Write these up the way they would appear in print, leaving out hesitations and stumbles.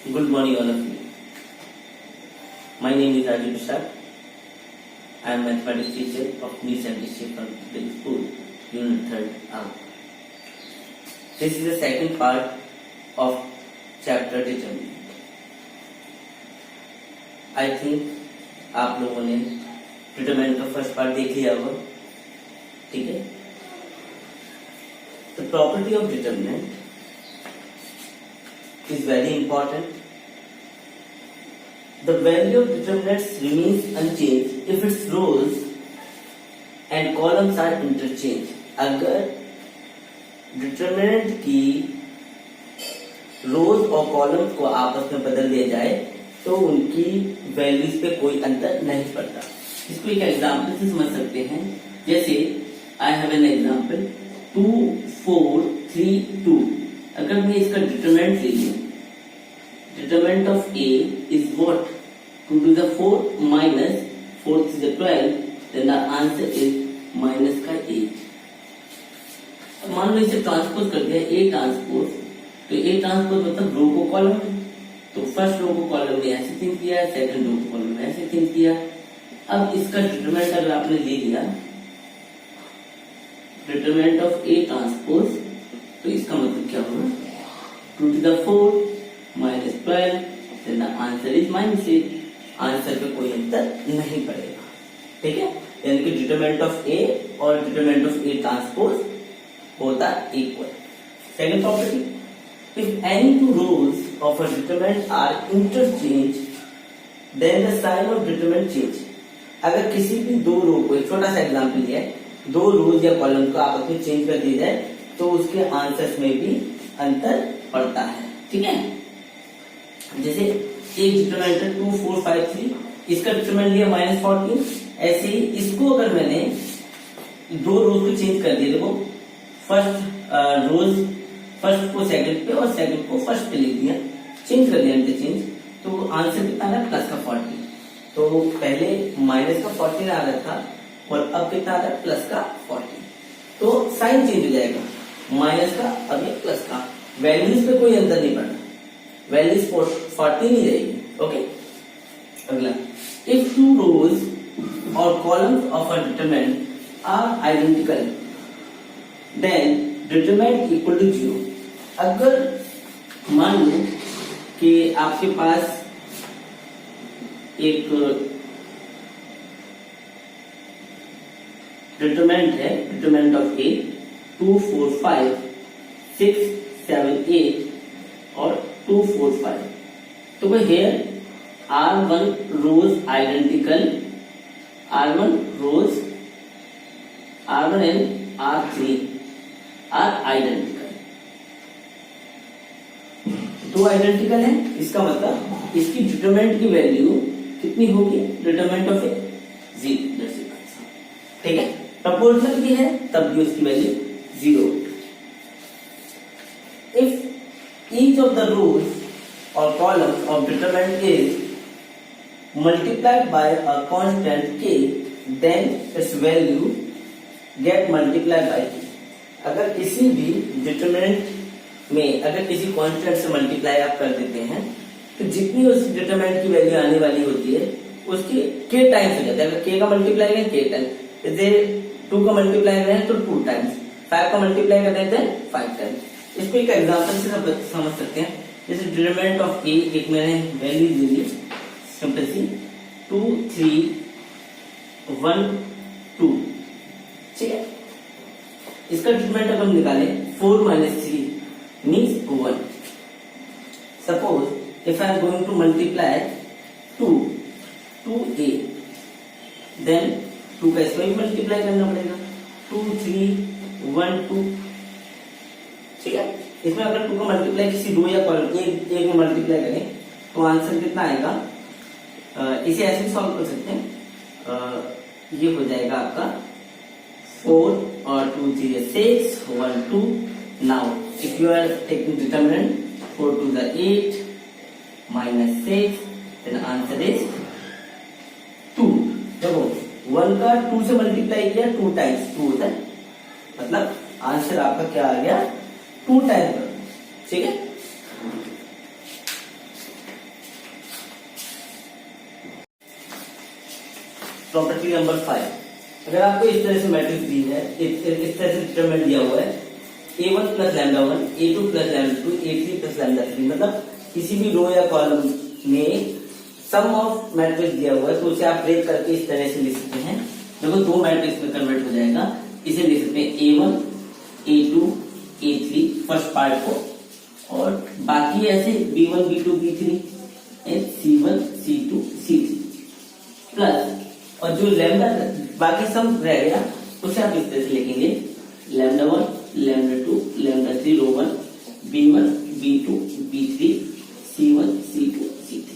Good morning, all of you. My name is Rajiv Prasad. I am mathematics teacher of New Central Public School, Unit 3rd A. This is the second part of chapter determinant. I think आप लोगों ने determinant का first part देख लिया होगा, ठीक है? The property of determinant is very important. The value of determinants remains unchanged if its rows and columns are interchanged. अगर डिटरमिनेंट की रोज और कॉलम्स को आपस में बदल दिया जाए तो उनकी वैल्यूज पे कोई अंतर नहीं पड़ता. इसको एक एग्जांपल से समझ सकते हैं. जैसे आई हैव एन एग्जांपल 2 4 3 2. अगर मैं इसका डिटरमिनेंट ले लूं, determinant of A is what? 2 to the 4 minus 4 to the 12, then the answer is minus का 8. अब मान लो इसे ट्रांसपोज कर दिया A ट्रांसपोज, तो A ट्रांसपोज मतलब रो को कॉलम में, तो फर्स्ट रो को कॉलम में ऐसे थिंक किया, सेकंड रो को कॉलम में ऐसे थिंक किया. अब इसका डिटरमिनेंट अगर आपने ले लिया डिटरमिनेंट ऑफ A ट्रांसपोज, तो इसका मतलब क्या होगा? 2 to the 4 minus 12, then the answer is minus 8. Answer पे कोई अंतर नहीं पड़ेगा, ठीक है? यानी कि डिटरमिनेंट ऑफ ए और डिटरमिनेंट ऑफ ए ट्रांसपोज होता equal. Second property, if any two rows of a determinant are interchange then the sign of determinant change. अगर किसी भी दो रो को, एक छोटा सा एग्जांपल लिया है, दो रोज या कॉलम को आपस में चेंज कर दिया जाए तो उसके आंसर्स में भी अंतर पड़ता है, ठीक है? जैसे एक डिटरमिनेंट 2 4 5 3, इसका डिटरमिनेंट लिया -14. ऐसे ही इसको अगर मैंने दो रोज को चेंज कर दिया, देखो फर्स्ट को सेकंड पे और सेकंड को फर्स्ट पे लिख दिया, चेंज कर दिया इंटरचेंज, तो आंसर कितना आ रहा है? प्लस का 40. तो पहले माइनस का 14 आ रहा था और अब कितना आ रहा है? प्लस का 40. तो साइन चेंज हो जाएगा, माइनस का अब ये प्लस का. वैल्यूज पे कोई अंतर नहीं पड़ना, वैल्यूज 40 ही रहेगी. ओके. अगला, इफ टू रोज और columns of a determinant are identical then determinant equal to 0. अगर मान लो कि आपके पास एक डिटरमिनेंट है, डिटरमिनेंट ऑफ ए 2 4 5 6 7 8 और 2 4 5. तो वह here R1 rows identical, R1 rows, R1 and R3 are identical. दो आइडेंटिकल है, इसका मतलब इसकी डिटरमिनेंट की वैल्यू कितनी होगी? Determinant of A 0. ठीक है? प्रपोर्शनल भी है तब भी उसकी value 0. If each of the rows or columns of determinant is multiplied by a constant k, then its value get multiplied by k. अगर किसी भी डिटरमिनेंट में अगर किसी कांस्टेंट से मल्टीप्लाई आप कर देते हैं तो जितनी उस डिटरमिनेंट की वैल्यू आने वाली होती है उसकी k टाइम्स हो जाता है. अगर k का मल्टीप्लाई करें k टाइम्स, जैसे 2 का मल्टीप्लाई करें तो 2 टाइम्स, 5 का मल्टीप्लाई कर देते हैं 5 टाइम्स. इसको एक एग्जांपल से समझ सकते हैं. जैसे डिटरमिनेंट ऑफ ए, एक मैंने वैल्यू दे दी सिंपल सी 2 3 1 2, ठीक है? इसका डिटरमिनेंट अगर हम निकाले 4 - 3 means 1. Suppose if I am going to multiply 2a, then 2 का इसको भी मल्टीप्लाई करना पड़ेगा 2 3 1 2, ठीक है? इसमें अगर 2 का मल्टीप्लाई किसी रो या कॉलम एक में मल्टीप्लाई करें तो आंसर कितना आएगा? इसे ऐसे भी सॉल्व कर सकते हैं. ये हो जाएगा आपका 4 और 2 3 6 1 2. Now if you are taking determinant 4 to the 8 minus 6, then answer is 2. देखो 1 का 2 से मल्टीप्लाई किया 2 टाइम्स 2 होता है, मतलब आंसर आपका क्या आ गया? 2 टाइम्स. ठीक है? प्रॉपर्टी नंबर 5, अगर आपको इस तरह से मैट्रिक्स दी है, इस तरह से डिटरमिनेंट दिया हुआ है A1 plus lambda 1, A2 plus lambda 2, A3 plus lambda 3, मतलब किसी भी रो या कॉलम में सम ऑफ मैट्रिक्स दिया हुआ है तो उसे आप ब्रेक करके इस तरह से लिख सकते हैं। देखो दो मैट्रिक्स में कन्वर्ट हो जाएगा, इसे लिख सकते हैं A1 A2 A3 first part को, और बाकी ऐसे B1 B2 B3 C1 C2 C3 plus, और जो लैम्डा बाकी सम रह गया उसे आप इस तरह से लिखेंगे लैम्डा 1 लैम्डा 2 लैम्डा 3 रो 1 B1 B2 B3 C1 C2 C3।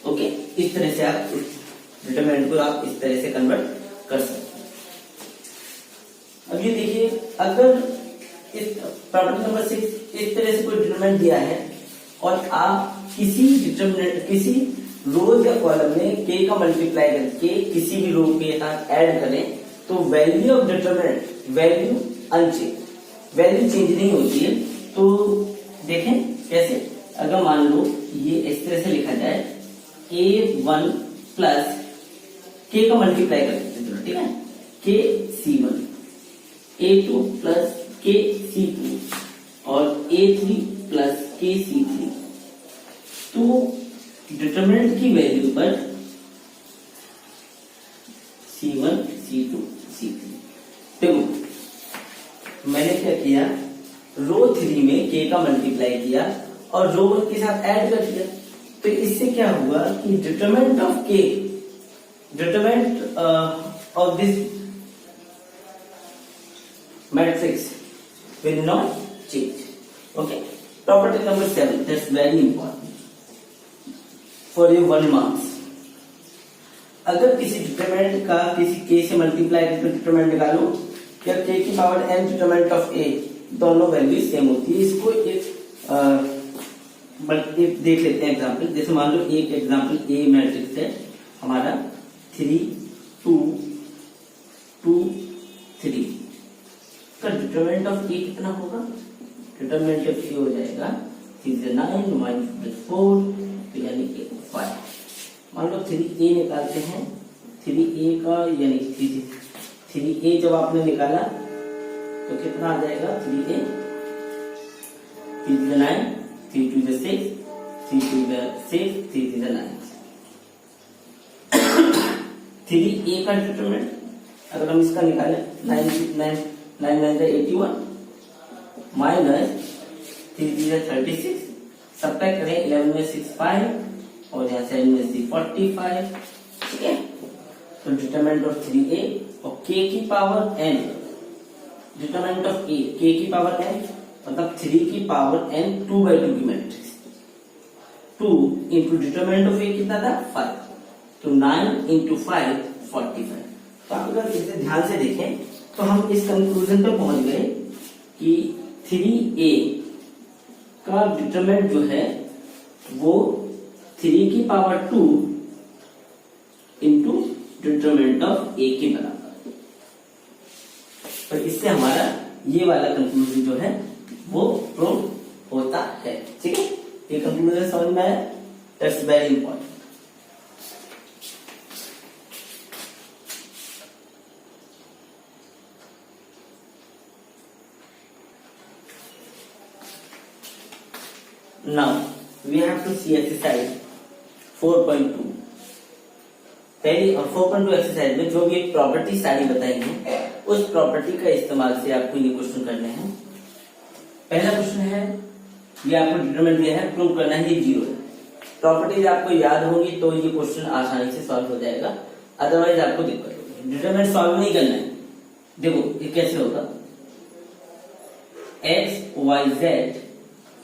Okay, इस तरह से आप डिटरमिनेंट को आप इस तरह से कन्वर्ट कर सकते हैं। अब ये देखिए, अगर इस प्रॉपर्टी नंबर 6 इस तरह से कोई डिटरमिनेंट दिया है और आप किसी रो या कॉलम में k का मल्टीप्लाई करके किसी भी रो के साथ ऐड करें तो value of determinant value unchange, value change नहीं होती है। तो देखें कैसे, अगर मान लो ये इस तरह से लिखा जाए A1 प्लस k का मल्टीप्लाई करते हैं, ठीक है, k C1, A2 plus k C2 और A3 प्लस k C3, तो डिटरमिनेंट की वैल्यू पर C1 C2 C3, देखो मैंने क्या किया, रो 3 में k का मल्टीप्लाई किया और रो 1 के साथ ऐड कर दिया, तो इससे क्या हुआ कि determinant of k, determinant of this matrix will not change. Okay, property number 7, that's very important for your 1 marks. अगर किसी डिटरमिनेंट का किसी k से मल्टीप्लाई करके डिटरमिनेंट निकालो, या k की power n determinant of a, दोनों वैल्यू सेम होती है। इसको एक देख लेते हैं एग्जांपल। जैसे मान लो एक एग्जांपल A मैट्रिक्स है हमारा 3 2 2 3 का डिटरमिनेंट ऑफ a कितना होगा, डिटरमिनेंट ऑफ a हो जाएगा 9 माइनस 4, यानी कि 5। मान लो 3a निकालते हैं, 3a का यानी 3a जब आपने निकाला तो कितना आ जाएगा, 3a 3 9 3 2 6 3 2 6 3 3 9। 3a का डिटरमिनेंट अगर हम इसका निकालें 9 9 81 माइनस 3 3 36, सब्ट्रैक्ट करें 11 में 6 5 और यहाँ 7 में 6 45, ठीक है। तो डिटरमिनेंट ऑफ 3a और k की power n, determinant of a k की पावर n मतलब 3 की पावर n 2/2 की matrix, 2 into determinant of a कितना था 5, तो 9 इंटू 5 45। तो आप अगर इसे ध्यान से देखें तो हम इस कंक्लूजन पर पहुंच गए कि 3a का डिटरमिनेंट जो है वो 3 की power 2 into determinant of a के बराबर। तो इससे हमारा ये वाला कंक्लूजन जो है वो प्रूव होता है, ठीक है। ये कंक्लूजन समझ में आया, that's very important. Now we have to see exercise 4.2। पहली 4.2 एक्सरसाइज में जो भी एक प्रॉपर्टी सारी बताई है उस प्रॉपर्टी का इस्तेमाल से आपको ये क्वेश्चन करने हैं। पहला क्वेश्चन है, ये आपको डिटरमिनेंट दिया है, प्रूव करना है ये 0 है। प्रॉपर्टीज आपको याद होंगी तो ये क्वेश्चन आसानी से सॉल्व हो जाएगा, अदरवाइज आपको दिक्कत होगी। डिटरमिनेंट सॉल्व नहीं करना है, देखो ये कैसे होगा, x y z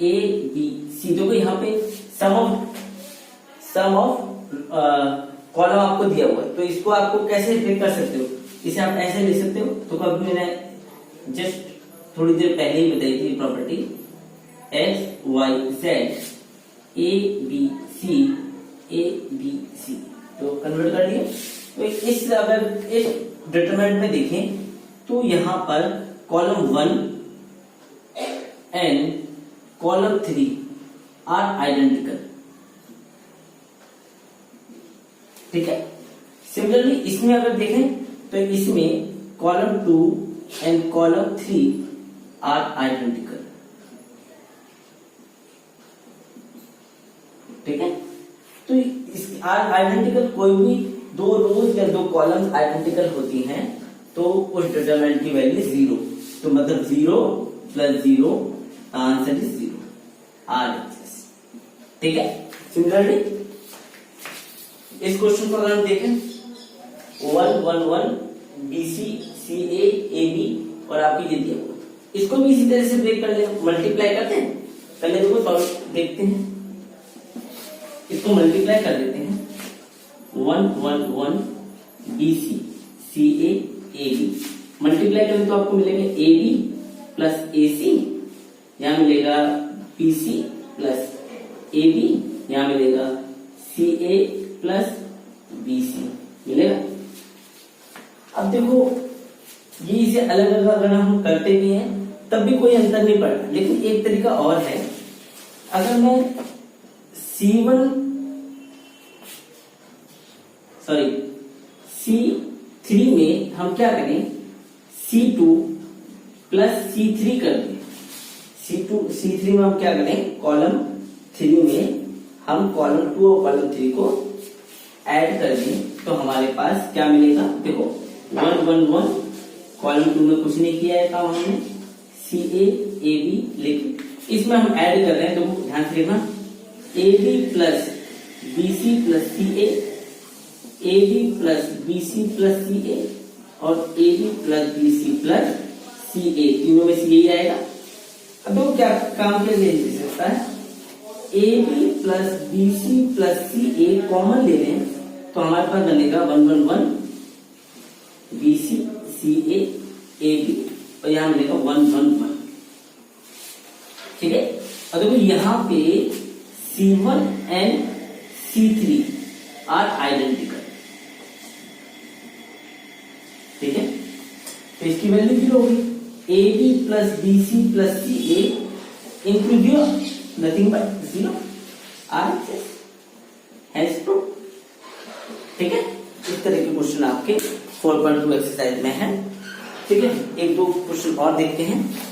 a b c, देखो यहाँ पे सम ऑफ कॉलम आपको दिया हुआ है, तो इसको आपको कैसे ब्रेक कर सकते हो, इसे आप ऐसे लिख सकते हो। तो कभी मैंने जस्ट थोड़ी देर पहले ही बताई थी property, x y z a b c, तो कन्वर्ट कर दिया। तो इस अगर इस डिटरमिनेंट में देखें तो यहां पर column 1 and column 3 are identical, ठीक है। सिमिलरली इसमें अगर देखें तो इसमें column 2 and column 3 are identical. ठीक है, तो इस आर आइडेंटिकल, कोई भी दो रोज या दो कॉलम आइडेंटिकल होती हैं तो उस डिटरमिनेंट की वैल्यू 0, तो मतलब 0 + 0 आंसर इज 0, आर। ठीक है, सिमिलरली इस क्वेश्चन को अगर हम देखें 1 1 1 BC CA AB और आपकी ये दिया हुआ, इसको भी इसी तरह से ब्रेक कर लेंगे, मल्टीप्लाई करते हैं। पहले देखो सॉल्व देखते हैं, इसको मल्टीप्लाई कर देते हैं 1 1 1 BC CA AB, मल्टीप्लाई करें तो आपको मिलेगा AB + AC, यहां मिलेगा BC + AB, यहां मिलेगा CA + BC मिलेगा। अब देखो ये इसे अलग अलग अगर हम करते भी हैं तब भी कोई अंतर नहीं पड़ता, लेकिन एक तरीका और है। अगर मैं C3 में हम क्या करें, C2 + C3 कर दें। C3 में हम क्या करें, कॉलम 3 में हम कॉलम 2 और कॉलम 3 को ऐड कर दें तो हमारे पास क्या मिलेगा, देखो 1 1 1 कॉलम 2 में कुछ नहीं किया है काम हमने, CA AB, लेकिन इसमें हम ऐड कर रहे हैं, तो ध्यान से देखना AB + BC + CA, AB + BC + CA और AB + BC + CA, तीनों में से यही आएगा। अब देखो क्या काम के लिए ले सकता है, AB + BC + CA कॉमन ले लें तो हमारे पास बनेगा 1 1 1 BC CA AB और यहां मिलेगा 1 1 1। ठीक है, और देखो यहां पे C1 and C3 are identical. ठीक है, तो इसकी वैल्यू 0 होगी, AB + BC + CA into 0, nothing but 0, are has prove. ठीक है, इस तरह के क्वेश्चन आपके 4.2 एक्सरसाइज में है। ठीक है, एक दो क्वेश्चन और देखते हैं।